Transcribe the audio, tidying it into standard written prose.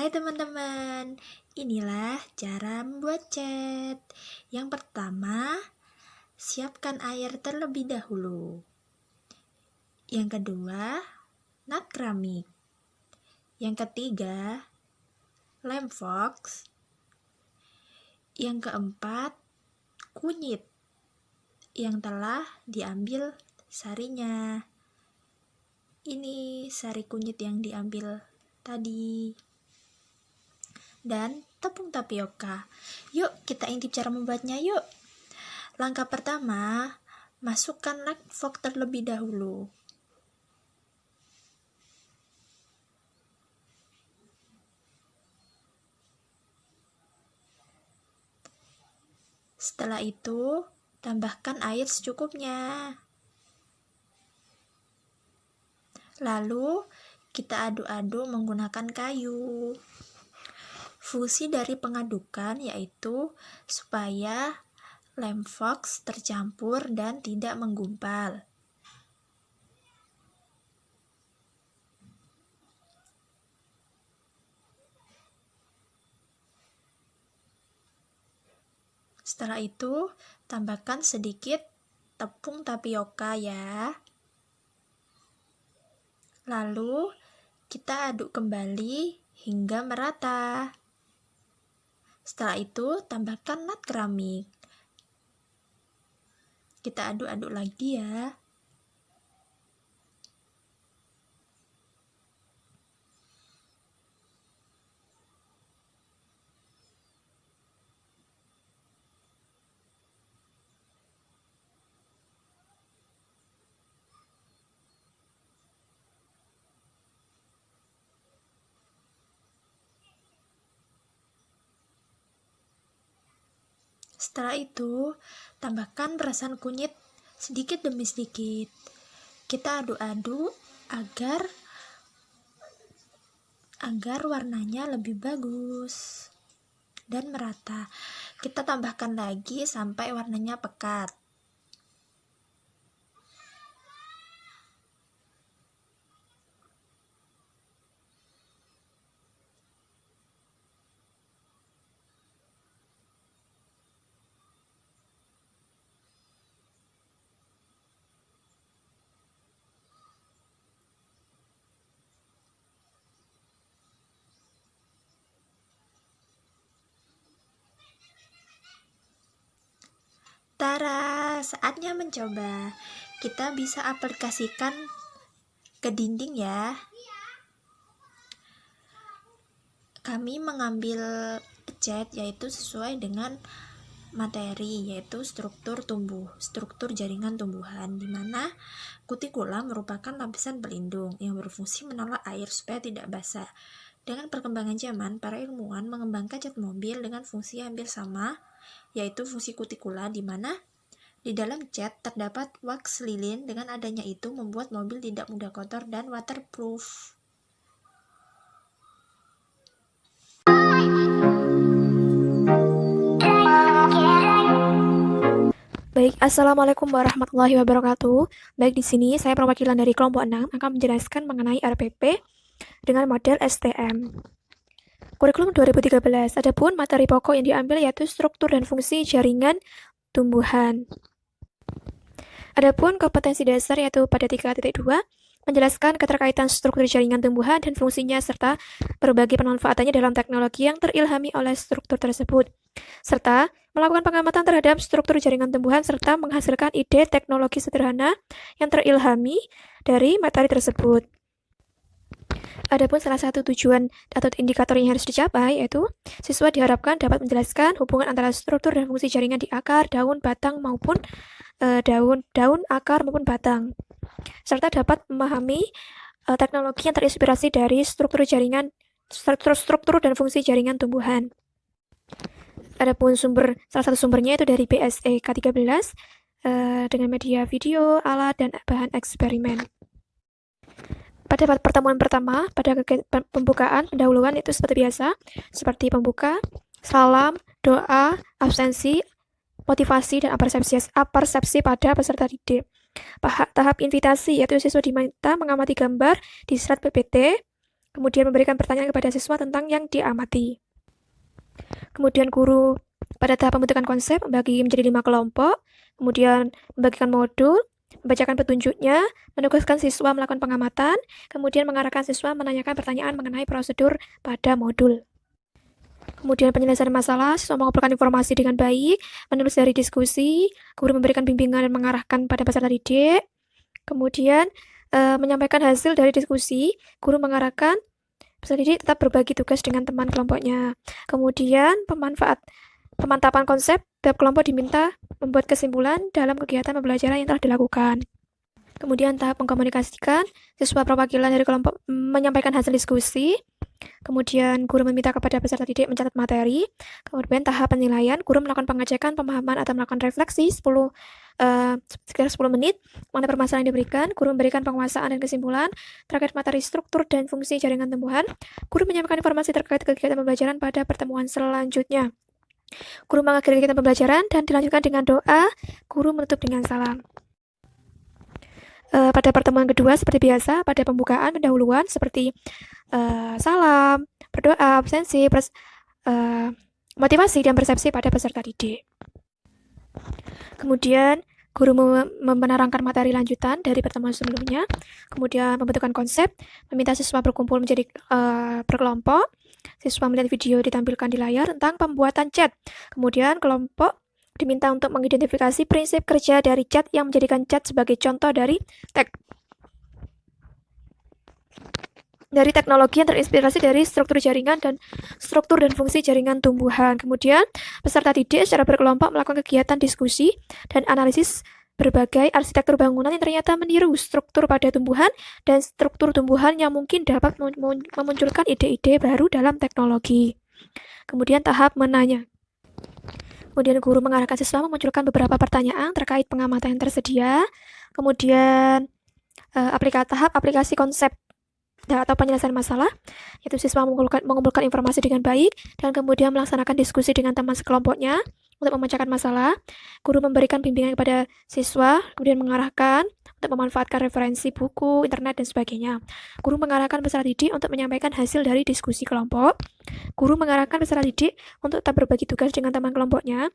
Hai teman-teman, inilah cara membuat cat. Yang pertama, siapkan air terlebih dahulu. Yang kedua, nut keramik. Yang ketiga, lem fox. Yang keempat, kunyit yang telah diambil sarinya. Ini sari kunyit yang diambil tadi. Dan tepung tapioka. Yuk kita intip cara membuatnya yuk. Langkah pertama, masukkan lem fox terlebih dahulu. Setelah itu, tambahkan air secukupnya. Lalu, kita aduk-aduk menggunakan kayu. Fungsi dari pengadukan yaitu supaya lem fox tercampur dan tidak menggumpal. Setelah itu, tambahkan sedikit tepung tapioka ya. Lalu, kita aduk kembali hingga merata. Setelah itu, tambahkan nut keramik. Kita aduk-aduk lagi ya. Setelah itu, tambahkan perasan kunyit sedikit demi sedikit. Kita aduk-aduk agar warnanya lebih bagus dan merata. Kita tambahkan lagi sampai warnanya pekat. Tara, saatnya mencoba. Kita bisa aplikasikan ke dinding ya. Kami mengambil cat yaitu sesuai dengan materi, yaitu struktur jaringan tumbuhan, di mana kutikula merupakan lapisan pelindung yang berfungsi menolak air supaya tidak basah. Dengan perkembangan zaman, para ilmuwan mengembangkan cat mobil dengan fungsi hampir sama, yaitu fungsi kutikula, di mana di dalam cat terdapat wax lilin. Dengan adanya itu membuat mobil tidak mudah kotor dan waterproof. Baik, Assalamualaikum warahmatullahi wabarakatuh. Baik, di sini saya perwakilan dari kelompok 6 akan menjelaskan mengenai RPP dengan model STM. Kurikulum 2013, adapun materi pokok yang diambil yaitu struktur dan fungsi jaringan tumbuhan. Adapun kompetensi dasar yaitu pada 3.2, menjelaskan keterkaitan struktur jaringan tumbuhan dan fungsinya serta berbagai pemanfaatannya dalam teknologi yang terilhami oleh struktur tersebut, serta melakukan pengamatan terhadap struktur jaringan tumbuhan serta menghasilkan ide teknologi sederhana yang terilhami dari materi tersebut. Adapun salah satu tujuan atau indikator yang harus dicapai yaitu siswa diharapkan dapat menjelaskan hubungan antara struktur dan fungsi jaringan di akar, daun, batang maupun daun, akar maupun batang, serta dapat memahami teknologi yang terinspirasi dari struktur dan fungsi jaringan tumbuhan. Adapun salah satu sumbernya itu dari BSE K13 dengan media video, alat, dan bahan eksperimen. Pada pertemuan pertama, pada pembukaan pendahuluan itu seperti biasa, seperti pembuka, salam, doa, absensi, motivasi, dan apersepsi pada peserta didik. Tahap invitasi yaitu siswa diminta mengamati gambar di slide PPT Kemudian memberikan pertanyaan kepada siswa tentang yang diamati. Kemudian guru pada tahap pembentukan konsep membagi menjadi 5 kelompok, kemudian membagikan modul, membacakan petunjuknya, menugaskan siswa melakukan pengamatan, kemudian mengarahkan siswa menanyakan pertanyaan mengenai prosedur pada modul. Kemudian penyelesaian masalah, siswa mengumpulkan informasi dengan baik, menulis dari diskusi, guru memberikan bimbingan dan mengarahkan pada peserta didik. Kemudian menyampaikan hasil dari diskusi, guru mengarahkan peserta didik tetap berbagi tugas dengan teman kelompoknya. Kemudian pemantapan konsep, tiap kelompok diminta membuat kesimpulan dalam kegiatan pembelajaran yang telah dilakukan. Kemudian tahap mengkomunikasikan, siswa perwakilan dari kelompok menyampaikan hasil diskusi. Kemudian guru meminta kepada peserta didik mencatat materi. Kemudian tahap penilaian, guru melakukan pengecekan pemahaman atau melakukan refleksi sekitar 10 menit mengenai permasalahan yang diberikan. Guru memberikan penguasaan dan kesimpulan terkait materi struktur dan fungsi jaringan tumbuhan. Guru menyampaikan informasi terkait kegiatan pembelajaran pada pertemuan selanjutnya. Guru mengakhiri kegiatan pembelajaran dan dilanjutkan dengan doa. Guru menutup dengan salam. Pada pertemuan kedua seperti biasa, pada pembukaan pendahuluan seperti salam, berdoa, absensi, motivasi dan persepsi pada peserta didik. Kemudian guru menerangkan materi lanjutan dari pertemuan sebelumnya, kemudian membentukkan konsep, meminta siswa berkumpul menjadi berkelompok, siswa melihat video ditampilkan di layar tentang pembuatan chat, kemudian kelompok diminta untuk mengidentifikasi prinsip kerja dari chat yang menjadikan chat sebagai contoh dari teknologi yang terinspirasi dari struktur jaringan dan fungsi jaringan tumbuhan. Kemudian peserta didik secara berkelompok melakukan kegiatan diskusi dan analisis berbagai arsitektur bangunan yang ternyata meniru struktur pada tumbuhan dan struktur tumbuhan yang mungkin dapat memunculkan ide-ide baru dalam teknologi. Kemudian tahap menanya. Kemudian guru mengarahkan siswa memunculkan beberapa pertanyaan terkait pengamatan yang tersedia. Kemudian tahap aplikasi konsep atau penyelesaian masalah, yaitu siswa mengumpulkan informasi dengan baik dan kemudian melaksanakan diskusi dengan teman sekelompoknya untuk memecahkan masalah. Guru memberikan bimbingan kepada siswa, kemudian mengarahkan untuk memanfaatkan referensi buku, internet, dan sebagainya. Guru mengarahkan peserta didik untuk menyampaikan hasil dari diskusi kelompok. Guru mengarahkan peserta didik untuk tetap berbagi tugas dengan teman kelompoknya.